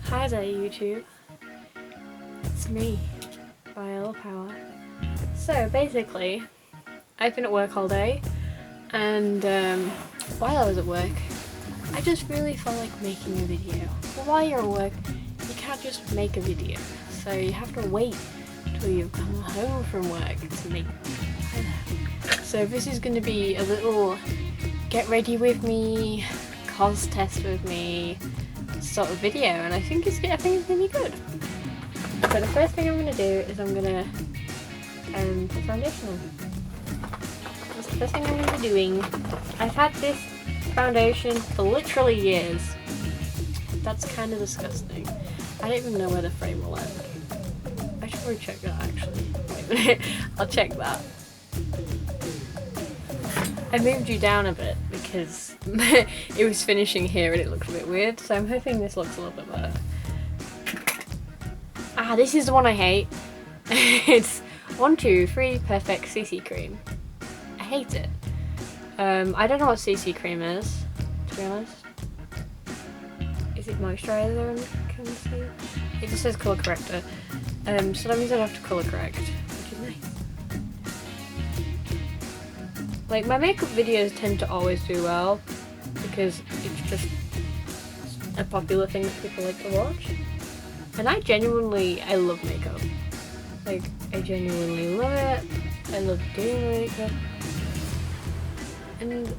Hi there YouTube, it's me, Viola Power. So basically, I've been at work all day and while I was at work, I just really felt like making a video. But while you're at work, you can't just make a video, so you have to wait till you've come home from work to make. So this is going to be a little get ready with me, cos test with me sort of video, and I think it's going to be good. So the first thing I'm going to do is I'm going to put foundation on. That's the first thing I'm going to be doing. I've had this foundation for literally years. That's kind of disgusting. I don't even know where the frame will end. I should probably check that actually. Wait a minute, I'll check that. I moved you down a bit because it was finishing here and it looked a bit weird, so I'm hoping this looks a little bit better. Ah, this is the one I hate. It's 1, 2, 3 Perfect CC cream. I hate it. I don't know what CC cream is, to be honest. Is it moisturizer and concealer? It just says colour corrector. So that means I don't have to colour correct, which is nice. Like, my makeup videos tend to always do well because it's just a popular thing that people like to watch. And I love makeup. Like, I genuinely love it. I love doing makeup. And,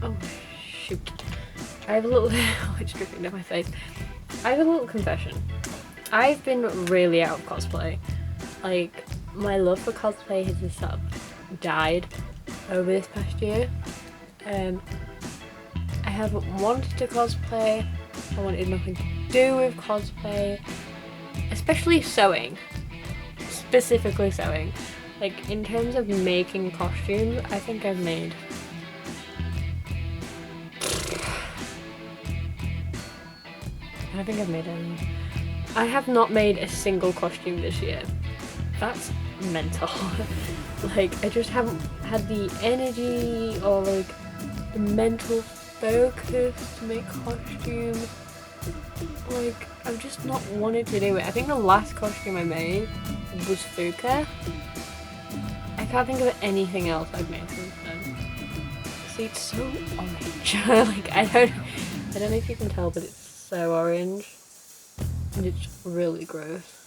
oh shoot. I have a little, oh, it's dripping down my face. I have a little confession. I've been really out of cosplay. Like, my love for cosplay has just sort of died over this past year. I haven't wanted to cosplay. I wanted nothing to do with cosplay, especially sewing, specifically sewing. Like, in terms of making costumes, I think I've made any. I have not made a single costume this year. That's mental. Like, I just haven't had the energy or like the mental focus to make costumes. Like, I've just not wanted to do it. I think the last costume I made was Fuka. I can't think of anything else I've made since then. See, it's so orange. Like, I don't know if you can tell, but it's so orange. And it's really gross.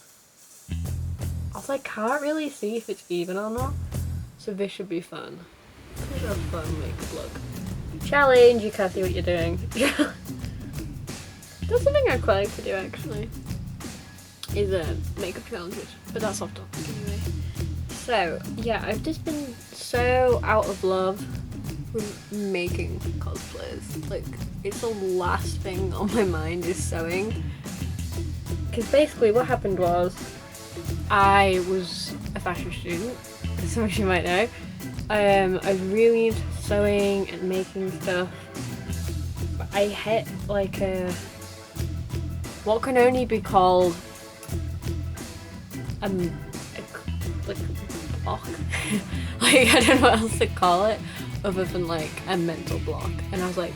Also, I can't really see if it's even or not, so this should be fun. This is a fun makeup look. Challenge, you can't see what you're doing. That's something I quite like to do actually, is makeup challenges, but that's off topic anyway. So yeah, I've just been so out of love with making cosplays. Like, it's the last thing on my mind is sewing. Because basically what happened was, I was a fashion student, as some of you might know. I was really into sewing and making stuff, but I hit like what can only be called like a block. Like, I don't know what else to call it other than like a mental block. And I was like,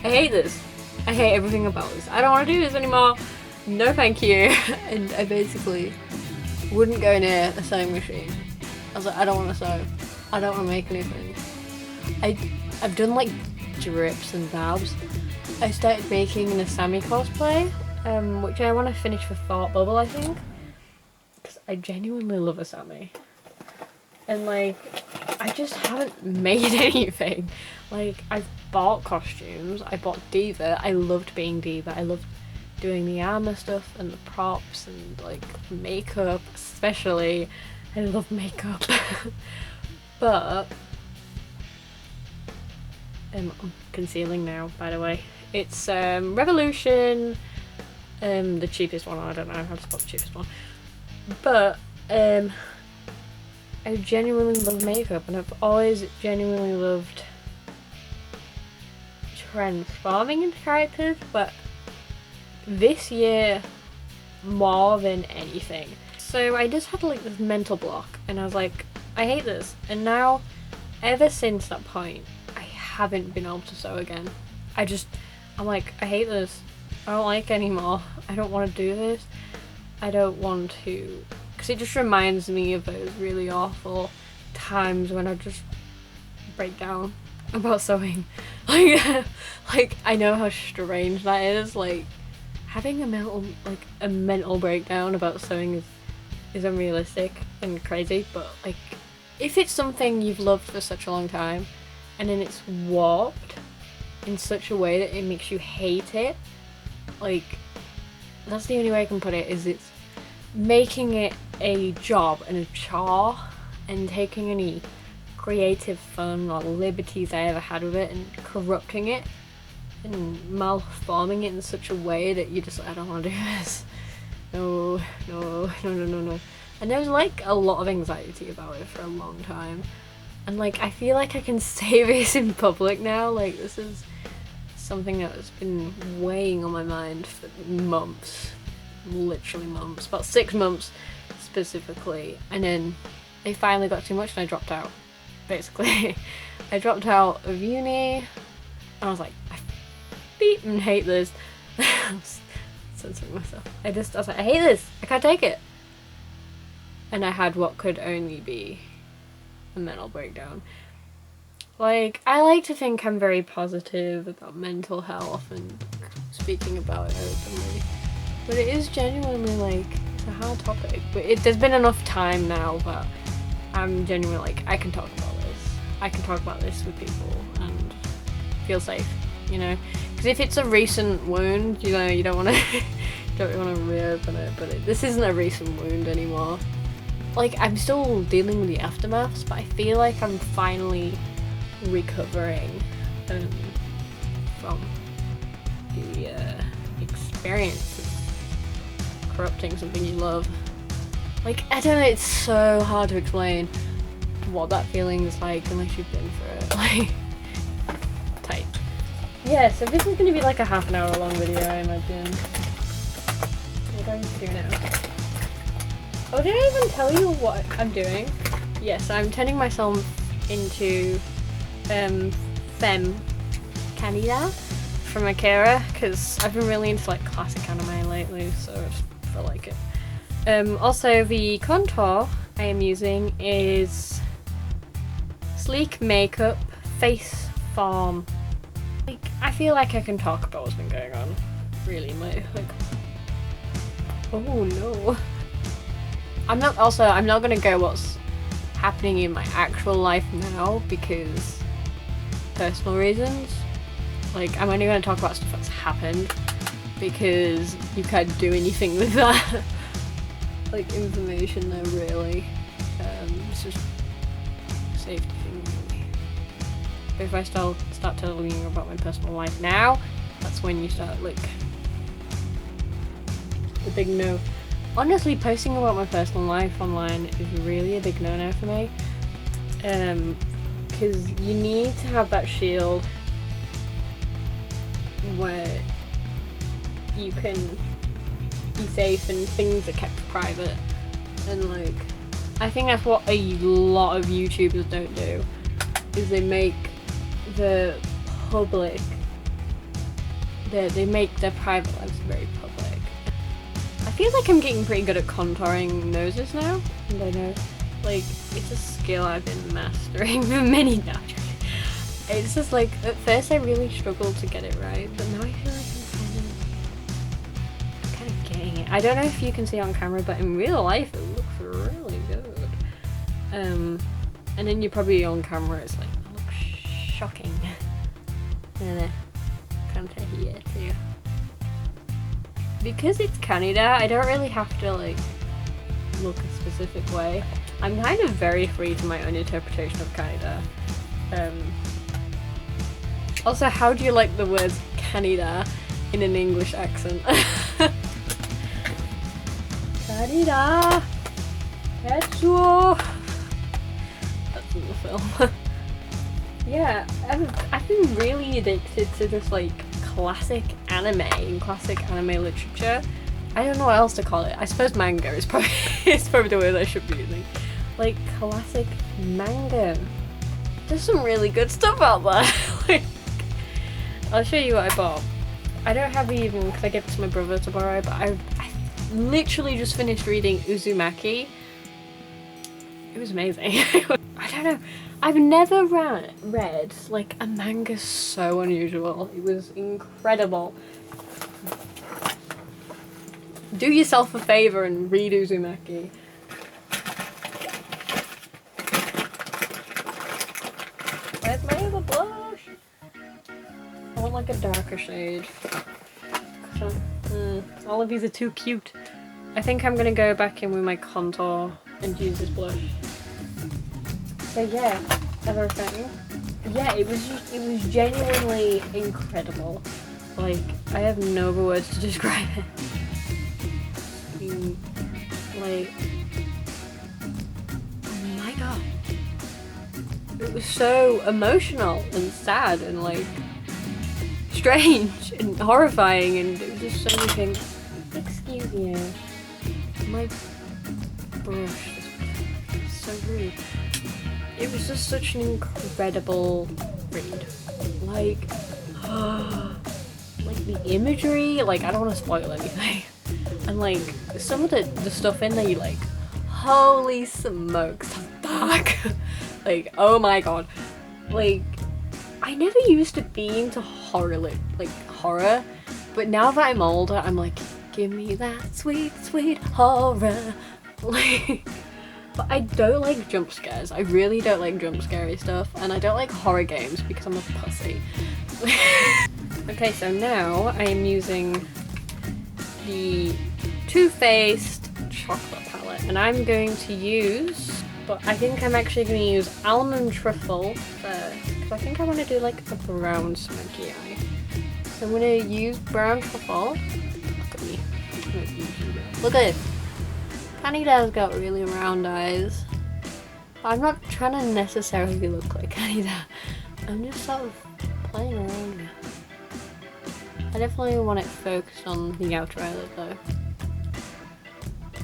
I hate this. I hate everything about this. I don't want to do this anymore. No thank you. And I basically wouldn't go near a sewing machine. I was like, I don't want to sew. I don't want to make anything. I've done like drips and dabs. I started making an Asami cosplay, which I want to finish for Thought Bubble, I think. Because I genuinely love Asami. And like, I just haven't made anything. Like, I've bought costumes. I bought Diva. I loved being Diva. I loved doing the armor stuff and the props and like makeup, especially. I love makeup. But I'm concealing now, by the way. It's Revolution, the cheapest one. I don't know how to spot the cheapest one, but I genuinely love makeup, and I've always genuinely loved transforming into characters, but this year more than anything. So I just had like this mental block, and I was like, I hate this. And now, ever since that point, I haven't been able to sew again. I'm like, I hate this. I don't like anymore. I don't want to do this. I don't want to, because it just reminds me of those really awful times when I just break down about sewing. Like I know how strange that is. Like having a mental breakdown about sewing is unrealistic and crazy. But like if it's something you've loved for such a long time, and then it's warped in such a way that it makes you hate it, like that's the only way I can put it, is it's making it a job and a chore and taking any creative fun or liberties I ever had with it and corrupting it and malforming it in such a way that you just, I don't want to do this. No. And there was like a lot of anxiety about it for a long time. And like I feel like I can say this in public now. Like this is something that's been weighing on my mind for months. Literally months. About 6 months specifically. And then it finally got too much and I dropped out. Basically. I dropped out of uni and I was like, I beeping hate this. I'm censoring myself. I was like, I hate this. I can't take it. And I had what could only be a mental breakdown. Like, I like to think I'm very positive about mental health and speaking about it openly. But it is genuinely, like, it's a hard topic. But there's been enough time now that I'm genuinely, like, I can talk about this. I can talk about this with people and feel safe, you know? Because if it's a recent wound, you know, you don't want to don't want to reopen it. But this isn't a recent wound anymore. Like, I'm still dealing with the aftermaths, but I feel like I'm finally recovering from the experience of corrupting something you love. Like, I don't know, it's so hard to explain what that feeling is like unless you've been through it. Like, tight. Yeah, so this is going to be like a half an hour long video, I imagine. What are we doing now? Oh, did I even tell you what I'm doing? Yes, I'm turning myself into Femme Kaneda from Akira, because I've been really into like classic anime lately, so I just feel like it. Also, the contour I am using is Sleek Makeup Face Farm. Like, I feel like I can talk about what's been going on. Really, like, oh no. I'm not gonna go what's happening in my actual life now because personal reasons. Like, I'm only gonna talk about stuff that's happened because you can't do anything with that. Like, information though, really. It's just a safety thing, really. But if I start telling you about my personal life now, that's when you start, like, the big no. Honestly, posting about my personal life online is really a big no-no for me. Because you need to have that shield where you can be safe and things are kept private. And like, I think that's what a lot of YouTubers don't do, is they make the public, they make their private lives very public. I feel like I'm getting pretty good at contouring noses now, and I know, like, it's a skill I've been mastering for many now. It's just like, at first I really struggled to get it right, but now I feel like I'm kind of getting it. I don't know if you can see on camera, but in real life it looks really good. And then you're probably on camera, it's like, it looks shocking. Come to here too. Because it's Kaneda, I don't really have to like look a specific way. I'm kind of very free to my own interpretation of Kaneda. Also, how do you like the words Kaneda in an English accent? Kaneda! Tetsuo! That's in the film. Yeah, I've been really addicted to this like classic anime and classic anime literature. I don't know what else to call it. I suppose manga is probably the word I should be using. Like, classic manga. There's some really good stuff out there. Like, I'll show you what I bought. I don't have it even because I gave it to my brother to borrow, but I literally just finished reading Uzumaki. It was amazing. I don't know. I've never read like a manga so unusual. It was incredible. Do yourself a favor and read Uzumaki. Where's my other blush? I want like a darker shade. All of these are too cute. I think I'm gonna go back in with my contour and use this blush. So yeah, as I was saying, yeah, it was genuinely incredible. Like, I have no other words to describe it. Like, oh my god. It was so emotional and sad and like strange and horrifying, and it was just so many things. Excuse you. My brush is so rude. It was just such an incredible read. Like, like the imagery, like I don't want to spoil anything. And like some of the stuff in there, you like, holy smokes, fuck. Like, oh my god. Like, I never used to be into horror, like horror, but now that I'm older, I'm like, give me that sweet, sweet horror. Like, but I don't like jump scares. I really don't like jump scary stuff, and I don't like horror games because I'm a pussy. Okay, so now I am using the Too Faced chocolate palette, and I'm going to use, but I think I'm actually going to use almond truffle first, because I think I want to do like a brown smoky eye. So I'm going to use brown truffle. Look at me. Look at it. Kaneda's got really round eyes. I'm not trying to necessarily look like Kaneda. I'm just sort of playing around here. I definitely want it focused on the outer eyelid though.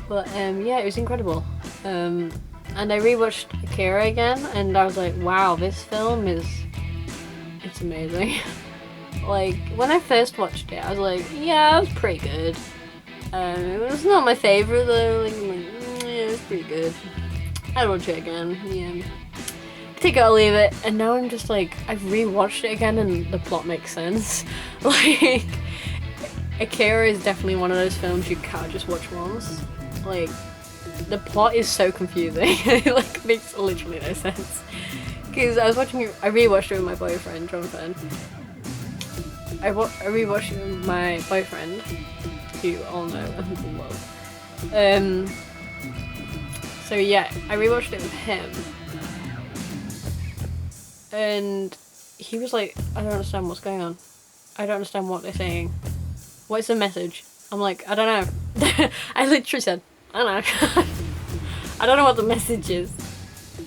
But yeah, it was incredible. And I rewatched Akira again, and I was like, wow, this film it's amazing. Like, when I first watched it, I was like, yeah, it was pretty good. It was not my favourite though, like, yeah, it's pretty good. I'd watch it again, yeah. Take it or leave it, and now I'm just like, I've rewatched it again and the plot makes sense. Like, Akira is definitely one of those films you can't just watch once. Like, the plot is so confusing, it like makes literally no sense. Because I rewatched it with my boyfriend, Jonathan. I rewatched it with my boyfriend, who you all know and love. So yeah, I rewatched it with him. And he was like, I don't understand what's going on. I don't understand what they're saying. What's the message? I'm like, I don't know. I literally said, I don't know. I don't know what the message is.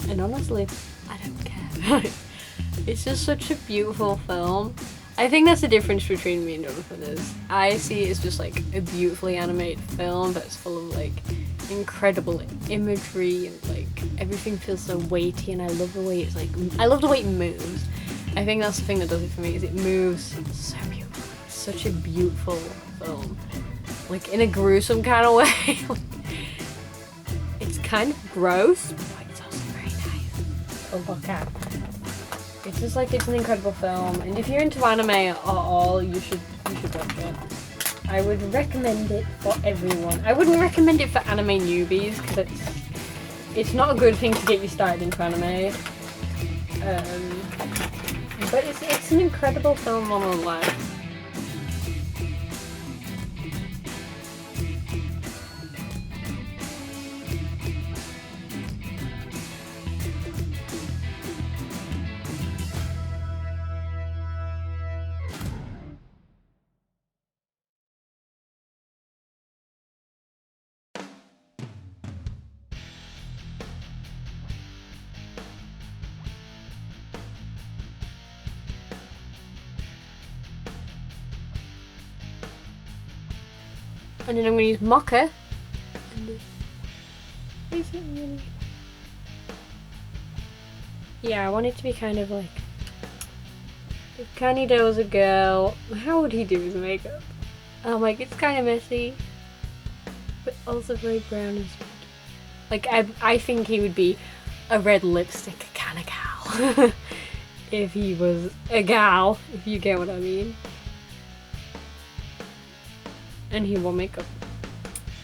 And honestly, I don't care. It's just such a beautiful film. I think that's the difference between me and Jonathan is I see it as just like a beautifully animated film that's full of like incredible imagery and like everything feels so weighty, and I love the way it's like, I love the way it moves. I think that's the thing that does it for me, is it moves so beautifully. It's such a beautiful film, like in a gruesome kind of way. Like, it's kind of gross, but it's also very nice to look at. It's just like, it's an incredible film, and if you're into anime at all, you should watch it. I would recommend it for everyone. I wouldn't recommend it for anime newbies, because it's not a good thing to get you started into anime. But it's an incredible film nonetheless. And then I'm going to use Mocha. Yeah, I want it to be kind of like If Kaneda was a girl, how would he do his makeup? I'm like, it's kind of messy, but also very brown and sweet. Like, I think he would be a red lipstick kind of gal. If he was a gal, if you get what I mean. And he wore makeup,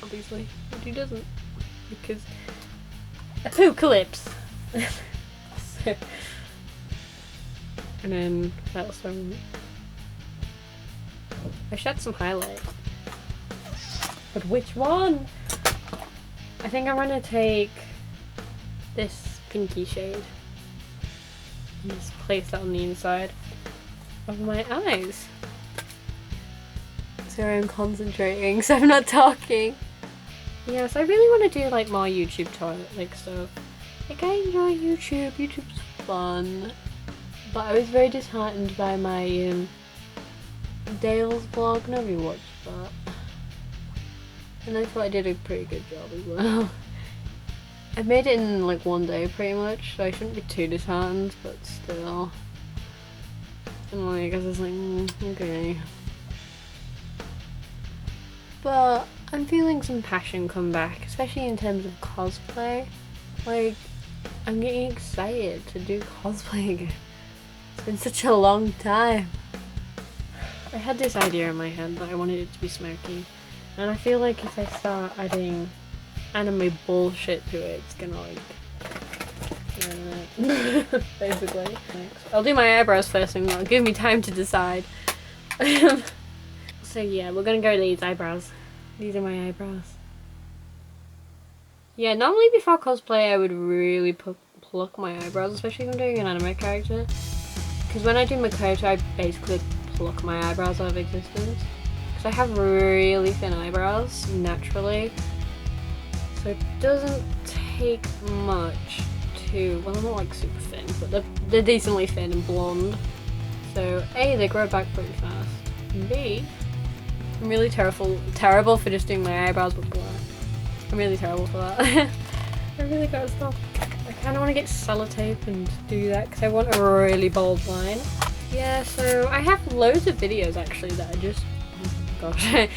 obviously, but he doesn't, because apocalypse. So, and then that was some. I should add some highlight, but which one? I think I'm gonna take this pinky shade and just place that on the inside of my eyes. Sorry, I'm concentrating, so I'm not talking. Yes, I really want to do like more YouTube like stuff. Like, I enjoy YouTube. YouTube's fun, but I was very disheartened by my Dale's vlog. Nobody watched that, and I thought I did a pretty good job as well. I made it in like one day pretty much, so I shouldn't be too disheartened, but still. And like, I was like, okay. But I'm feeling some passion come back, especially in terms of cosplay. Like, I'm getting excited to do cosplay again. It's been such a long time. I had this idea in my head that I wanted it to be smoky, and I feel like if I start adding anime bullshit to it, it's gonna like basically. I'll do my eyebrows first and that'll give me time to decide. So yeah, we're gonna go with these eyebrows. These are my eyebrows. Yeah, normally before cosplay I would really pluck my eyebrows, especially if I'm doing an anime character. Because when I do Makoto, I basically pluck my eyebrows out of existence. Because I have really thin eyebrows, naturally. So it doesn't take much to, well, they're not like super thin, but they're decently thin and blonde. So A, they grow back pretty fast. And B, I'm really terrible for just doing my eyebrows with black. I'm really terrible for that. I really gotta stop. I kind of want to get sellotape and do that because I want a really bold line. Yeah, so I have loads of videos actually that are just, oh gosh,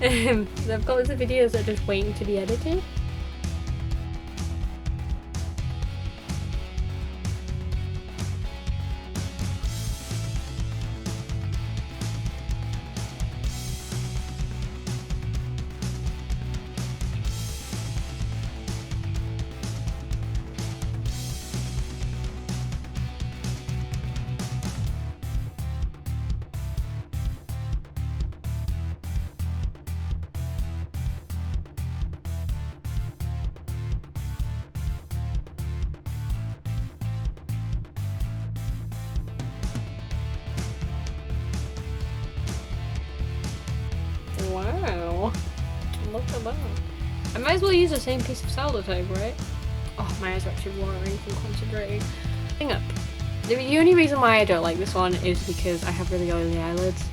I've got loads of videos that are just waiting to be edited. Wow, look at that. I might as well use the same piece of sellotape, right? Oh, my eyes are actually watering from concentrating. Hang up. The only reason why I don't like this one is because I have really oily eyelids,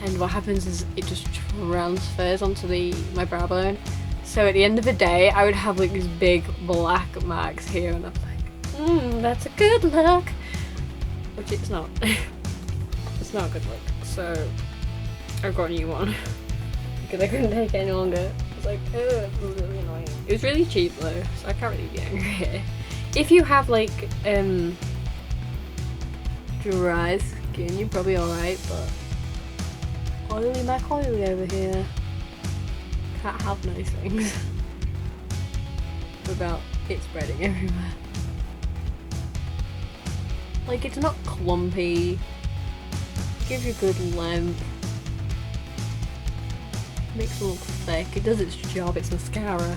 and what happens is it just transfers onto my brow bone. So at the end of the day, I would have like these big black marks here, and I'm like, that's a good look. Which it's not. It's not a good look. So I've got a new one. Because I couldn't take it any longer. I was like, oh, it was really annoying. It was really cheap though, so I can't really be angry. If you have like dry skin, you're probably alright, but oily Macleod over here can't have nice things without it spreading everywhere. Like, it's not clumpy, gives you good length. Makes it look thick. It does its job. It's mascara.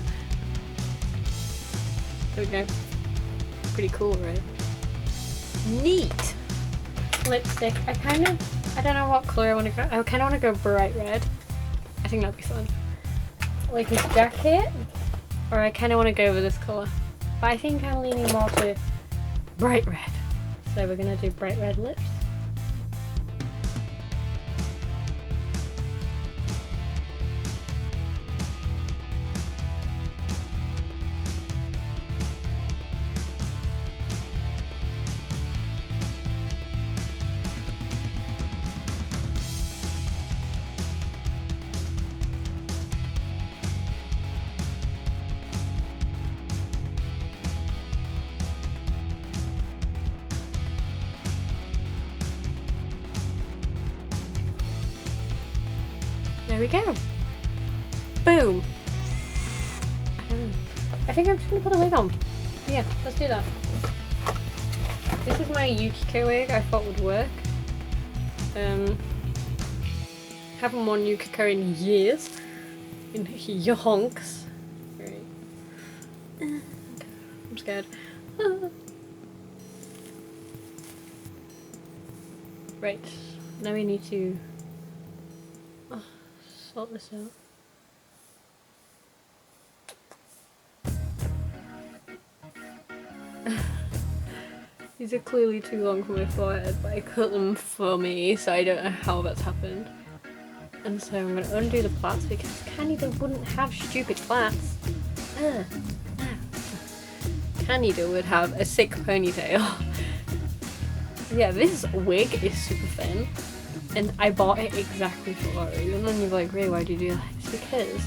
There we go. Pretty cool, right? Neat! Lipstick. I don't know what colour I want to go. I kind of want to go bright red. I think that'd be fun. Like his jacket. Or I kind of want to go with this colour. But I think I'm leaning more to bright red. So we're going to do bright red lips. we go. Boom. I think I'm just gonna put a wig on. Yeah, let's do that. This is my Yukiko wig I thought would work. Haven't worn Yukiko in years. In yonks. Right. I'm scared. Right, now we need to sort this out. These are clearly too long for my forehead, but I cut them for me, so I don't know how that's happened. And so I'm going to undo the plaits because Kaneda wouldn't have stupid plaits. Kaneda would have a sick ponytail. Yeah, this wig is super thin, and I bought it exactly for that reason. And then you're like, Ray, why'd you do that? It's because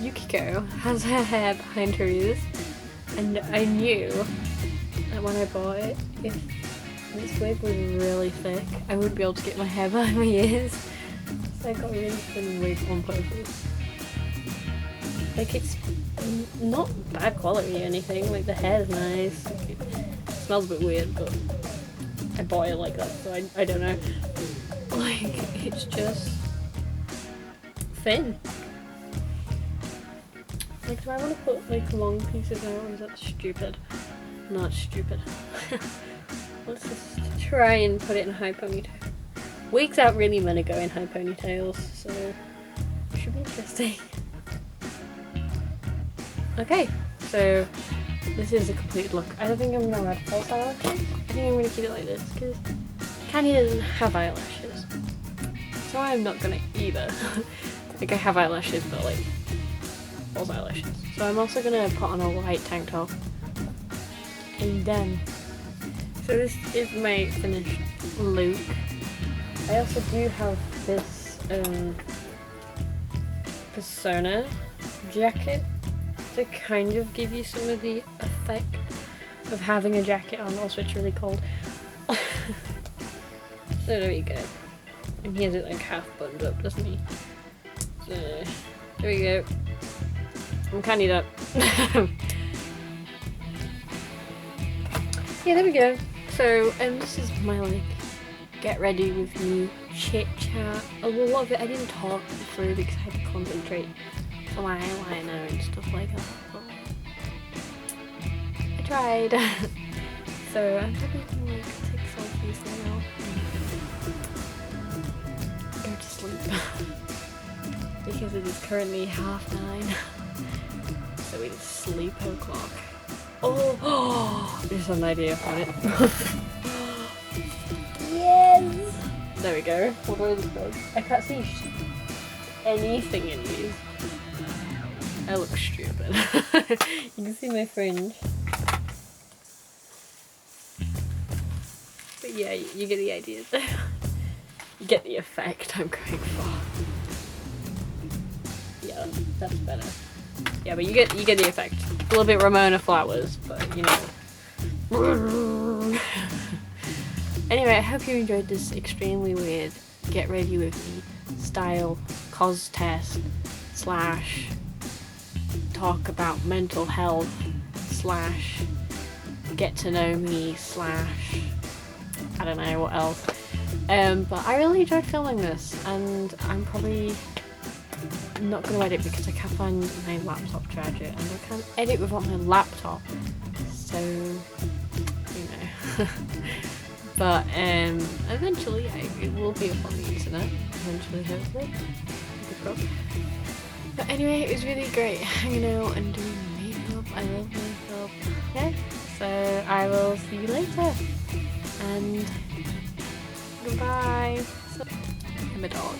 Yukiko has her hair behind her ears, and I knew that when I bought it, if this wig was really thick, I wouldn't be able to get my hair behind my ears. So I got a really thin wig on purpose. Like, it's not bad quality or anything, like the hair's nice, it smells a bit weird, but I bought it like that, so I don't know. Like, it's just thin. Like, do I want to put like long pieces out, or is that stupid? Not stupid. Let's just try and put it in a high ponytail. Wigs aren't really meant to go in high ponytails, so it should be interesting. Okay, so this is a complete look. I don't think I'm gonna add false eyelashes. I think I'm gonna keep it like this because Kaneda doesn't have eyelashes, so I'm not gonna either. Like, I have eyelashes, but like false eyelashes. So I'm also gonna put on a white tank top, and then. So this is my finished look. I also do have this Persona jacket to kind of give you some of the effect of having a jacket on. Also, it's really cold. So there we go. And he has it like half buttoned up, doesn't he? So there we go. I'm Kaneda. Yeah, there we go. So this is my like get ready with me chit chat. A lot of it I didn't talk through because I had to concentrate on my eyeliner and stuff like that. But I tried. So I'm happy to like take selfies now. Go to sleep. Because it is currently 9:30. So it is sleep o'clock. Oh, there's an idea for it. Yes! There we go. What are these bugs? I can't see anything in these. I look stupid. You can see my fringe. But yeah, you get the idea there. You get the effect I'm going for. Yeah, that's better. Yeah, but you get the effect. A little bit Ramona Flowers, but you know. Anyway, I hope you enjoyed this extremely weird get ready with me style cos test / talk about mental health / get to know me / I don't know what else. But I really enjoyed filming this, and I'm probably not going to edit because I can't find my laptop charger, and I can't edit without my laptop, so you know. But eventually it will be up on the internet, eventually, hopefully. But anyway, it was really great hanging out and doing makeup. I love makeup. Yeah, so I will see you later, and goodbye. I'm a dog.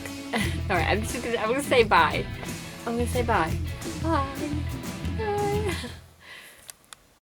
Alright, I'm gonna say bye. I'm gonna say bye. Bye. Bye.